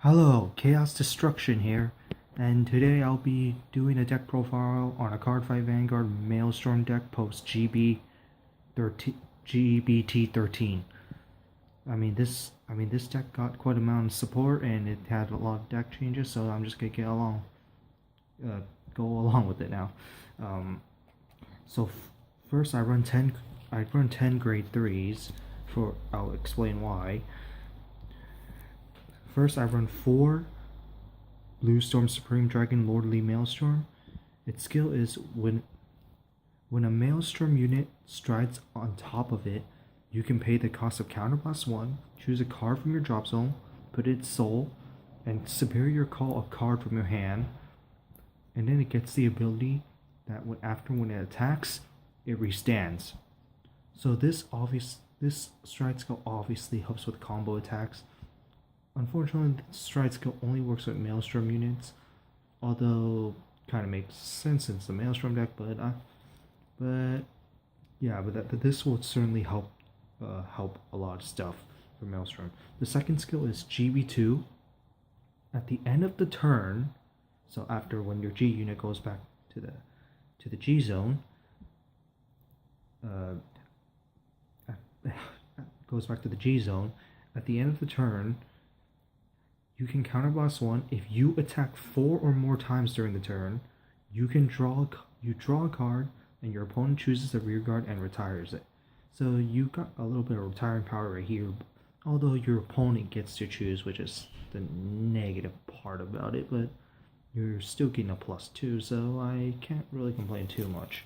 Hello, Chaos Destruction here, and today I'll be doing a deck profile on a Cardfight Vanguard Maelstrom deck post GBT13. This deck got quite a amount of support and it had a lot of deck changes, so I'm just gonna go along with it now. So first I run 10 grade 3s. I'll explain why. First, I run 4 Bluestorm Supreme Dragon Lordly Maelstrom. Its skill is when a Maelstrom unit strides on top of it, you can pay the cost of Counterblast 1, choose a card from your drop zone, put its soul, and Superior Call a card from your hand. And then it gets the ability that when it attacks, it restands. So this stride skill obviously helps with combo attacks. Unfortunately, the stride skill only works with Maelstrom units, although kind of makes sense since the Maelstrom deck. But this will certainly help a lot of stuff for Maelstrom. The second skill is GB2. At the end of the turn, so after when your G unit goes back to the G zone, goes back to the G zone. At the end of the turn, you can counterblast 1. If you attack 4 or more times during the turn, you draw a card, and your opponent chooses a rearguard and retires it. So you got a little bit of retiring power right here, although your opponent gets to choose, which is the negative part about it, but you're still getting a +2, so I can't really complain too much.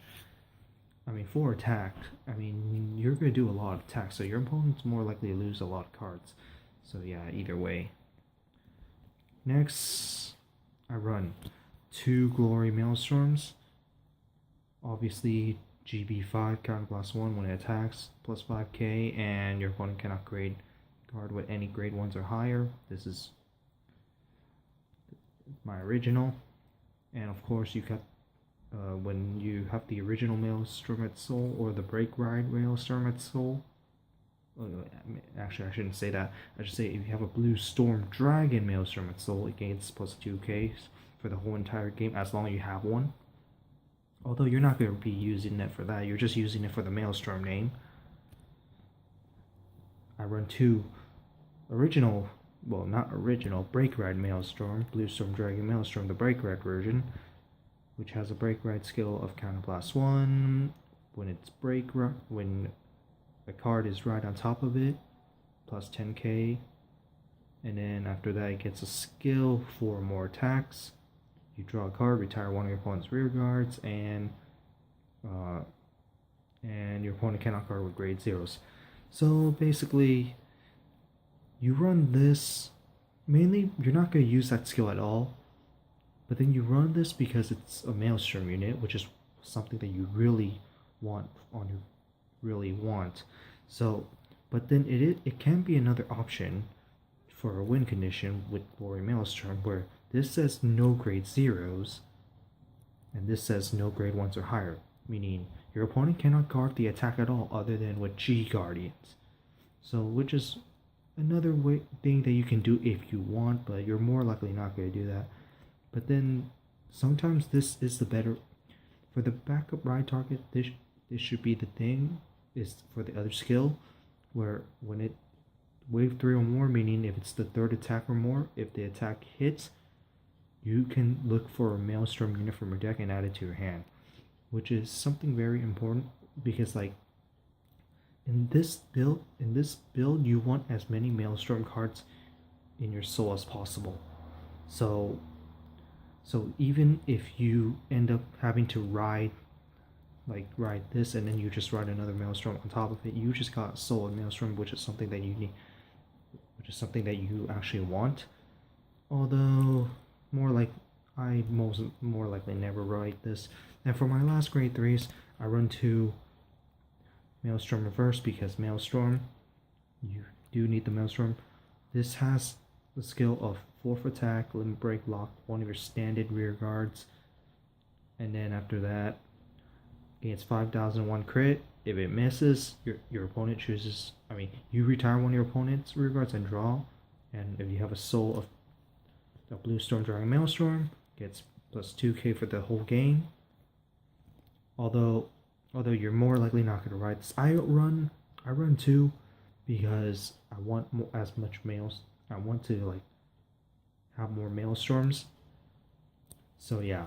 For attack, you're going to do a lot of attacks, so your opponent's more likely to lose a lot of cards. So yeah, either way. Next, I run 2 Glory Maelstroms. Obviously, GB5, Counterblast 1 when it attacks, plus 5k, and your opponent cannot grade card with any grade 1s or higher. This is my original. And of course, you got when you have the original Maelstrom at Soul or the Break Ride Maelstrom at Soul. Actually, I shouldn't say that. I should say if you have a Blue Storm Dragon Maelstrom at Soul, it gains plus 2k for the whole entire game as long as you have one. Although you're not going to be using it for that, you're just using it for the Maelstrom name. I run 2 original, well, not original, Break Ride Maelstrom, Blue Storm Dragon Maelstrom, the Break Ride version, which has a Break Ride skill of Counterblast 1. When a card is right on top of it, plus 10k, and then after that it gets a skill for more attacks. You draw a card, retire one of your opponent's rear guards, and your opponent cannot guard with grade 0s. So basically, you run this, mainly you're not going to use that skill at all, but then you run this because it's a Maelstrom unit, which is something that you really want on your So, but then it can be another option for a win condition with Glory Maelstrom, where this says no grade 0s and this says no grade 1s or higher, meaning your opponent cannot guard the attack at all other than with G Guardians. So, which is another thing that you can do if you want, but you're more likely not going to do that. But then sometimes this is the better for the backup ride target. This should be the thing, is for the other skill, where when it wave 3 or more, meaning if it's the 3rd attack or more, if the attack hits, you can look for a Maelstrom unit from your deck and add it to your hand, which is something very important because in this build you want as many Maelstrom cards in your soul as possible. So even if you end up having to ride this and then you just ride another Maelstrom on top of it, you just got Soul and Maelstrom, which is something that you need, which is something that you actually want. Although more likely never ride this. And for my last grade 3s, I run 2 Maelstrom Reverse because Maelstrom, you do need the Maelstrom. This has the skill of 4th attack, limit break, lock one of your standard rear guards, and then after that, gains 5,001 crit. If it misses, your opponent chooses. You retire one of your opponent's rear guards and draw. And if you have a soul of The Blue Storm Dragon Maelstrom gets plus 2k for the whole game. Although you're more likely not going to ride this. I run 2 because I want as much mails. I want to like have more Maelstorms. So yeah,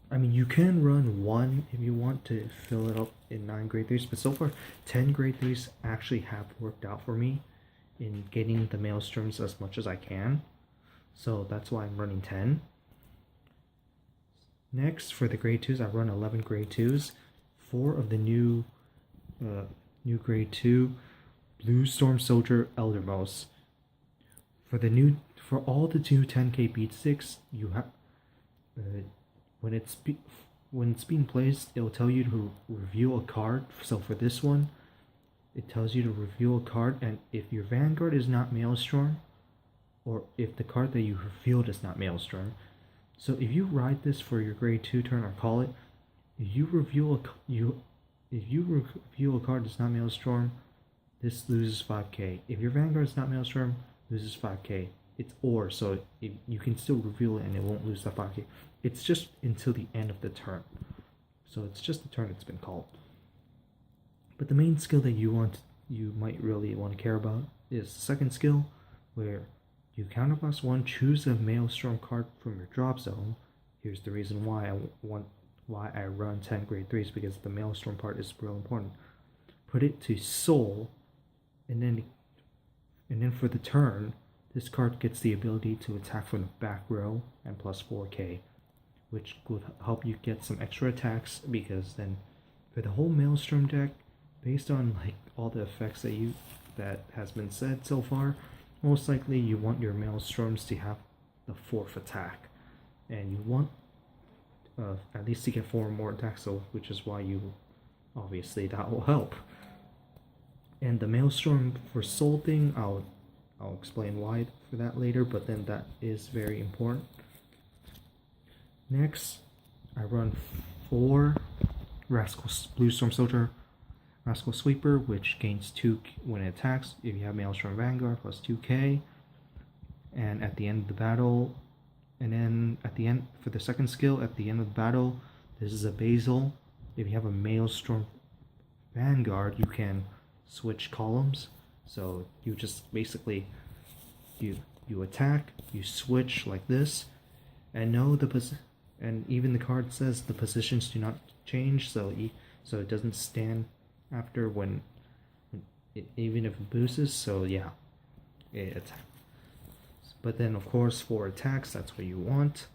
I mean you can run 1 if you want to fill it up in 9 grade 3s, but so far 10 grade 3s actually have worked out for me in getting the Maelstorms as much as I can. So that's why I'm running 10. Next, for the grade 2s, I run 11 grade 2s. 4 of the new grade 2 Blue Storm Soldier Eldermost. For all the new 10k beat sticks, you have when it's being placed, it will tell you to reveal a card. So for this one, it tells you to reveal a card, and if your Vanguard is not Maelstrom, or if the card that you revealed is not Maelstrom. So if you ride this for your grade 2 turn, or call it, if you reveal a card that's not Maelstrom, this loses 5k. If your Vanguard is not Maelstrom, loses 5k. It's or, so you can still reveal it and it won't lose that 5k. It's just until the end of the turn. So it's just the turn it's been called. But the main skill that you might really want to care about is the second skill, where you counterblast 1, choose a Maelstrom card from your drop zone. Here's the reason why I run 10 grade 3s, because the Maelstrom part is real important. Put it to Soul, and then for the turn, this card gets the ability to attack from the back row and plus 4k, which will help you get some extra attacks, because then for the whole Maelstrom deck, based on like all the effects that has been said so far, most likely you want your Maelstroms to have the 4th attack, and you want at least to get 4 more attacks, so which is why obviously that will help. And the Maelstrom for Soul thing, I'll explain why for that later, but then that is very important. Next, I run 4 Rascal Blue Storm Soldier Rascal Sweeper, which gains 2 when it attacks if you have Maelstrom Vanguard, plus 2k. And at the end of the battle, and then at the end for the second skill, at the end of the battle, this is a Basil. If you have a Maelstrom Vanguard, you can switch columns. So you just basically you attack, you switch like this, and and even the card says the positions do not change, so it doesn't stand after even if it boosts. So yeah, it attacks. But then of course for attacks, that's what you want.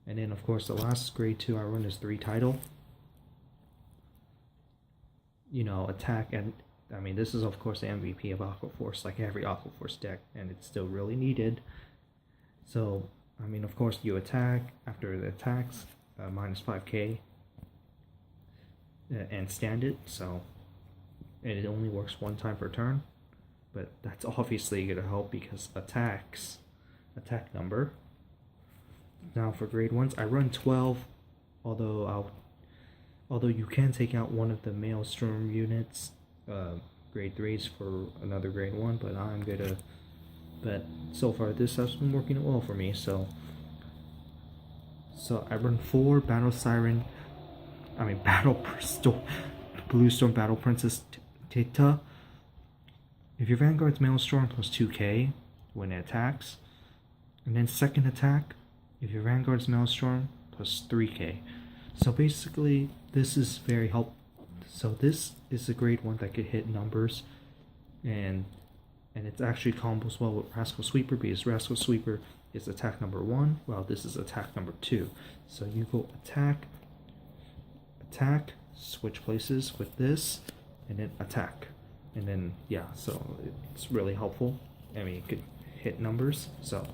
And then of course the last grade 2 I run is 3 title. Attack, and I mean this is of course the MVP of Aqua Force, like every Aqua Force deck, and it's still really needed. So I mean of course you attack, after the attacks, minus 5k, and stand it, and it only works 1 time per turn, but that's obviously going to help because attack number. Now for grade 1s, I run 12, although you can take out one of the Maelstrom units, grade 3s, for another grade 1, but so far this has been working well for me. So I run 4 Blue Storm Battle Princess Tita. If your Vanguard's Maelstrom, plus 2k when it attacks, and then second attack, if your Vanguard's Maelstrom, plus 3k. So basically, this is very helpful. So this is a grade 1 that could hit numbers, and it actually combos well with Rascal Sweeper, because Rascal Sweeper is attack number 1, while this is attack number 2. So you go attack, switch places with this, and then attack. And then, yeah, so it's really helpful. I mean, it could hit numbers. So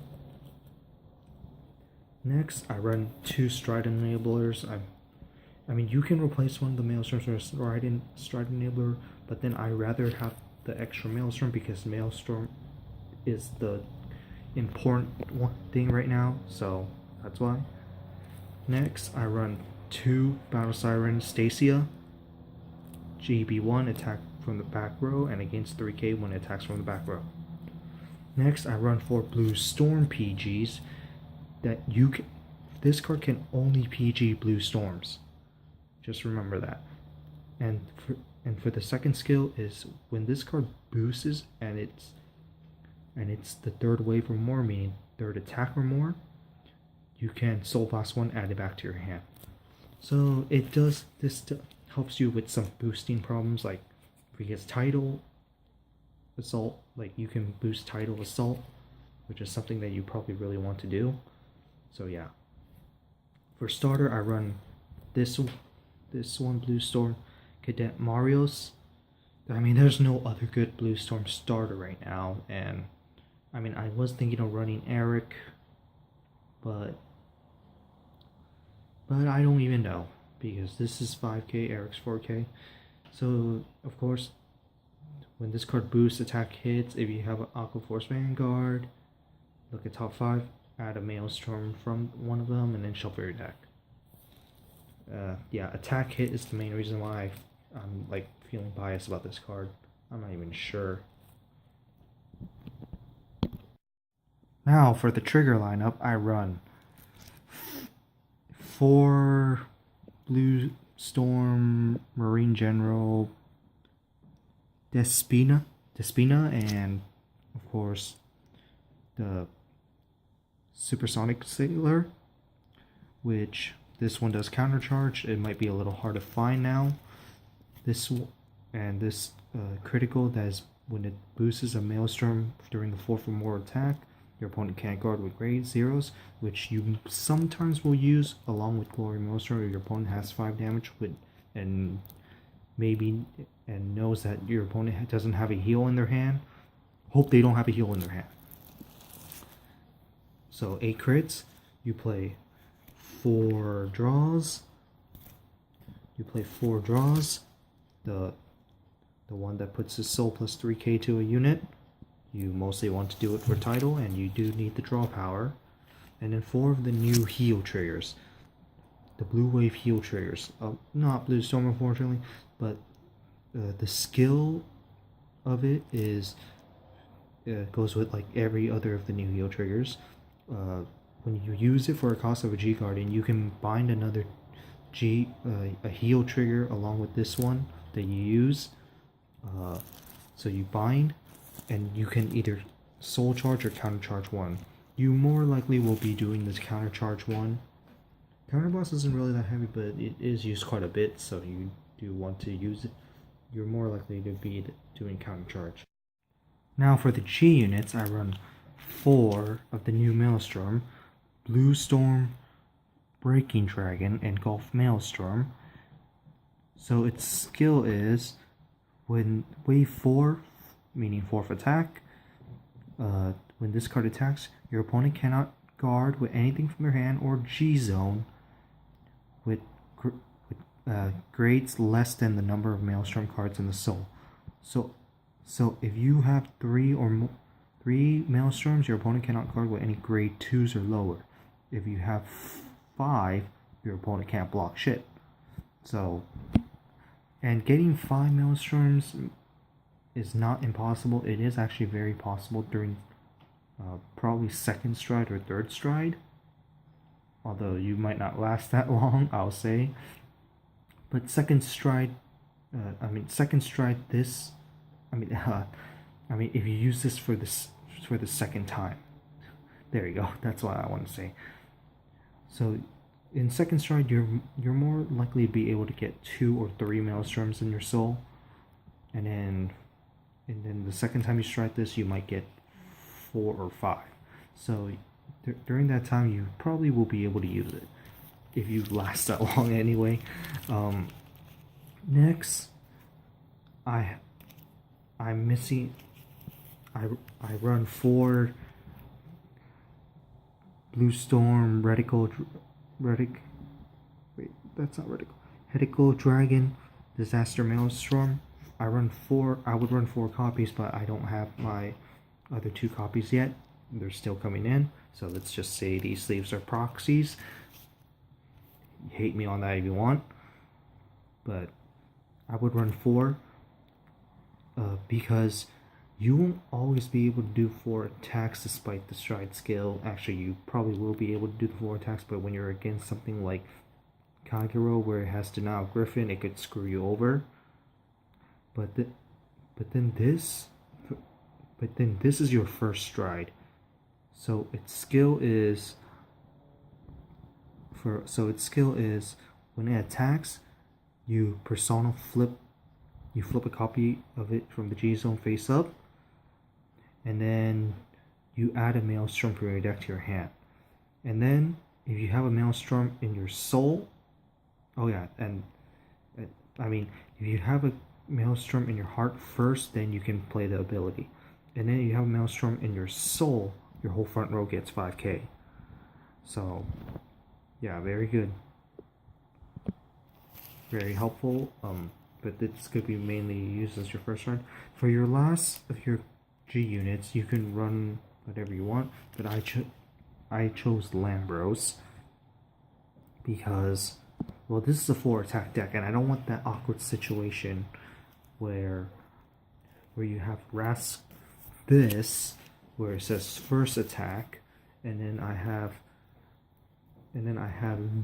next, I run 2 Stride Enablers. I mean, you can replace one of the Maelstroms with a Stride Enabler, but then I rather have the extra Maelstrom, because Maelstrom is the important thing right now, so that's why. Next, I run 2 Battle Siren Stacia. GB1, attack from the back row, and against 3k when it attacks from the back row. Next, I run 4 Blue Storm PGs that you can. This card can only PG Blue Storms. Just remember that. And for the second skill is when this card boosts and it's the third wave or more, meaning third attack or more, you can Soul Blast 1, add it back to your hand. So it does this helps you with some boosting problems, like if he gets Tidal Assault, like you can boost Tidal Assault, which is something that you probably really want to do. So yeah. For starter, I run this one Blue Storm Cadet Marios. I mean, there's no other good Blue Storm starter right now, and I mean, I was thinking of running Eric, but I don't even know, because this is 5k, Eric's 4k. So of course, when this card boosts attack hits, if you have an Cardfight Vanguard, look at top 5, add a Maelstrom from one of them, and then shuffle your deck. Yeah, attack hit is the main reason why I'm like feeling biased about this card. I'm not even sure. Now for the trigger lineup, I run 4 Blue Storm Marine General Despina, and of course the Supersonic Sailor, which this one does countercharge. It might be a little hard to find now. This critical, that is when it boosts a Maelstrom during the 4th or more attack, your opponent can't guard with grade 0s, which you sometimes will use along with Glory Maelstrom if your opponent has 5 damage and knows that your opponent doesn't have a heal in their hand. Hope they don't have a heal in their hand. So 8 crits, you play 4 draws. The one that puts his soul plus 3k to a unit. You mostly want to do it for title, and you do need the draw power. And then 4 of the new heal triggers. The blue wave heal triggers. Not Blue Storm, unfortunately, but the skill of it is goes with like every other of the new heal triggers. When you use it for a cost of a G Guardian, you can bind another a heal trigger along with this one that you use. So you bind, and you can either soul charge or counter charge one. You more likely will be doing this counter charge one. Counter blast isn't really that heavy, but it is used quite a bit, so you do want to use it. You're more likely to be doing counter charge. Now for the G units, I run 4 of the new Maelstrom, Blue Storm, Breaking Dragon, and Golf Maelstrom. So its skill is when wave 4, meaning 4th attack, when this card attacks, your opponent cannot guard with anything from their hand or G zone with grades less than the number of Maelstrom cards in the soul. So if you have 3 Maelstroms, your opponent cannot guard with any grade 2s or lower. If you have 5, your opponent can't block shit. So, and getting 5 Maelstroms is not impossible. It is actually very possible during probably 2nd stride or 3rd stride. Although you might not last that long, I'll say. But 2nd stride, if you use this for the 2nd time, there you go. That's what I want to say. So, in 2nd stride, you're more likely to be able to get 2 or 3 Maelstroms in your soul, and then the 2nd time you strike this, you might get 4 or 5. So during that time, you probably will be able to use it if you last that long anyway. Next, I run 4 Blue Storm Reticle Dragon Disaster Maelstrom. I would run 4 copies, but I don't have my other 2 copies yet. They're still coming in, so let's just say these sleeves are proxies. Hate me on that if you want, but I would run 4 because You won't always be able to do 4 attacks despite the stride skill. Actually, you probably will be able to do the 4 attacks, but when you're against something like Kagero where it has Denial Griffin, it could screw you over. But then this is your first stride. So its skill is when it attacks, you persona flip a copy of it from the G zone face up, and then you add a Maelstrom from your deck to your hand. And then if you have a Maelstrom in your soul, if you have a Maelstrom in your heart first, then you can play the ability. And then if you have a Maelstrom in your soul, your whole front row gets 5k. So, yeah, very good. Very helpful. But this could be mainly used as your first run. For your last of your G units, you can run whatever you want, but I chose Lambros because, well, this is a 4 attack deck, and I don't want that awkward situation where you have this where it says first attack, and then I have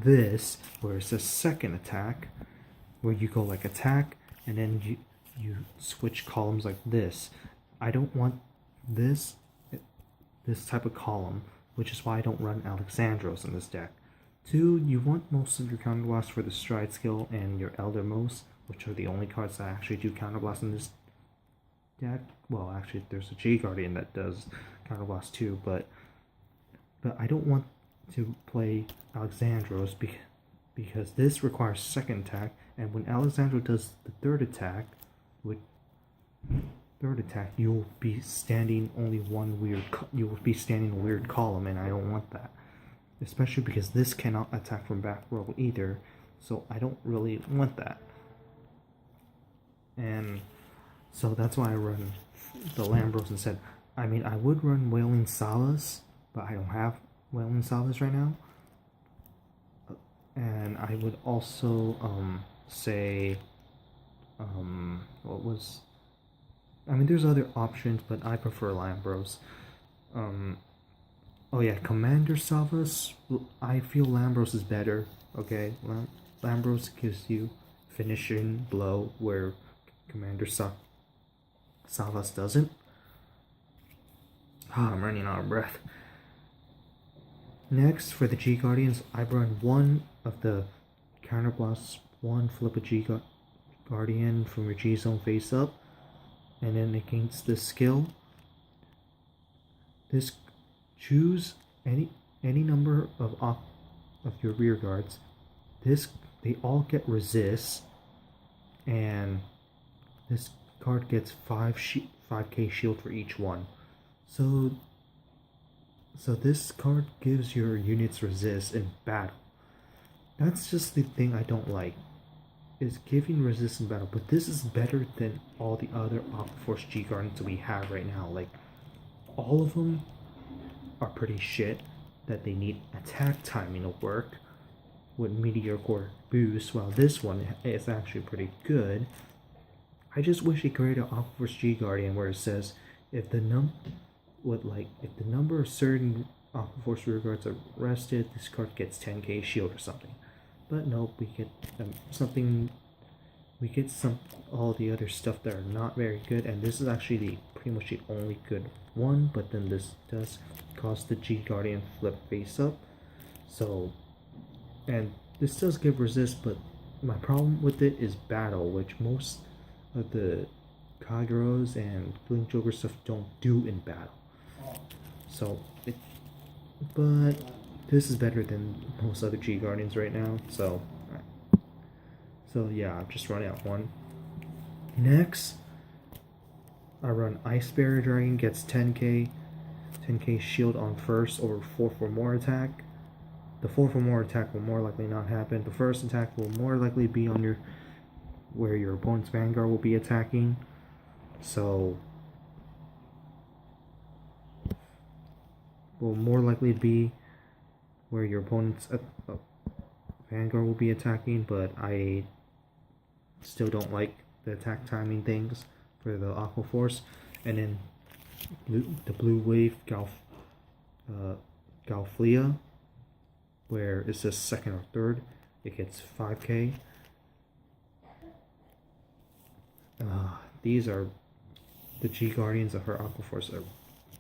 this where it says second attack, where you go like attack and then you switch columns like this. I don't want this type of column, which is why I don't run Alexandros in this deck. 2, you want most of your counterblast for the stride skill and your Eldermost, which are the only cards that actually do counterblast in this deck. Well, actually there's a G Guardian that does counterblast too, but I don't want to play Alexandros because this requires second attack, and when Alexandro does the third attack, you'll be standing a weird column, and I don't want that. Especially because this cannot attack from back row either, so I don't really want that. And so that's why I run the Lambros instead. I mean, I would run Wailing Salas, but I don't have Wailing Salas right now. And I would also say there's other options, but I prefer Lambros. Commander Savas, I feel Lambros is better. Okay, Lambros gives you finishing blow where Commander Savas doesn't. I'm running out of breath. Next, for the G Guardians, I run one of the counterblast, flip a G Guardian from your G zone face up, and then against this skill, choose any number of your rear guards. They all get resist, and this card gets 5k shield for each one. So this card gives your units resist in battle. That's just the thing I don't like, is giving resist in battle. But this is better than all the other Aquaforce G Guardians we have right now. Like, all of them are pretty shit, that they need attack timing to work with Meteor Core boost, while this one is actually pretty good. I just wish it created an Aquaforce G Guardian where it says if the number of certain Aquaforce rear guards are rested, this card gets 10k shield or something. But nope, we get all the other stuff that are not very good, and this is actually pretty much the only good one. But then this does cause the G Guardian flip face up. So, and this does give resist, but my problem with it is battle, which most of the Kageros and Blink Joker stuff don't do in battle. But this is better than most other G Guardians right now. So yeah, I'm just running out one. Next, I run Ice Barrier Dragon, gets 10k shield on first or 4 for more attack. The 4 for more attack will more likely not happen. The first attack will more likely be on where your opponent's Vanguard will be attacking. So will more likely be where your opponent's Vanguard will be attacking, but I still don't like the attack timing things for the Aquaforce. And then the blue wave Galflia, where it says second or third, it gets 5k. These are the G Guardians of her Aquaforce are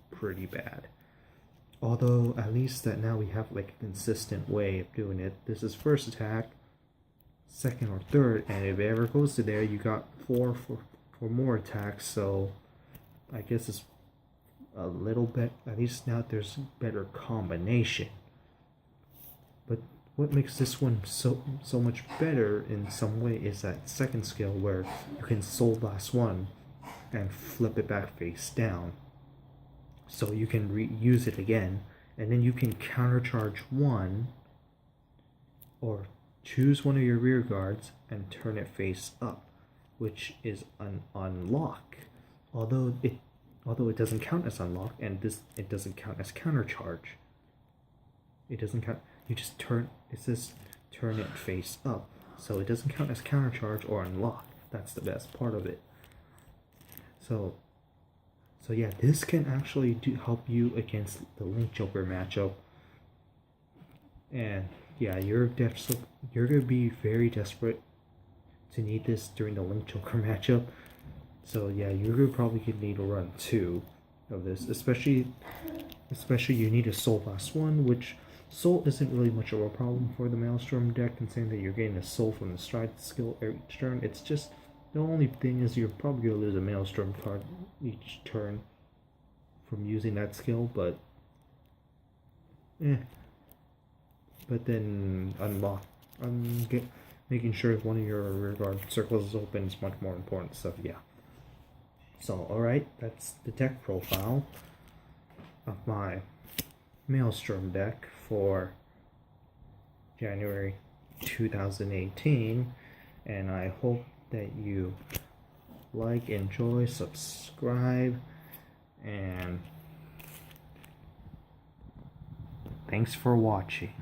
pretty bad. Although at least that now we have like a consistent way of doing it. This is first attack, second or third, and if it ever goes to there, you got four for more attacks. So I guess it's a little bit, at least now there's better combination. But what makes this one so much better in some way is that second skill where you can Soul Blast one and flip it back face down, so you can reuse it again, and then you can countercharge one or choose one of your rear guards and turn it face up, which is an unlock. Although it doesn't count as unlock, and it doesn't count as countercharge. It doesn't count. You just turn. It says turn it face up, so it doesn't count as countercharge or unlock. That's the best part of it. So yeah, this can actually help you against the Link Joker matchup. And yeah, you're gonna be very desperate to need this during the Link Joker matchup. So yeah, you're gonna probably need to run 2 of this, especially you need a Soul Blast 1, which Soul isn't really much of a problem for the Maelstrom deck, considering that you're getting a Soul from the Stride skill each turn. It's just, the only thing is you're probably gonna lose a Maelstrom card each turn from using that skill, but then making sure one of your rear guard circles is open is much more important. So yeah. So alright, that's the deck profile of my Maelstrom deck for January 2018, and I hope that you like, enjoy, subscribe, and thanks for watching.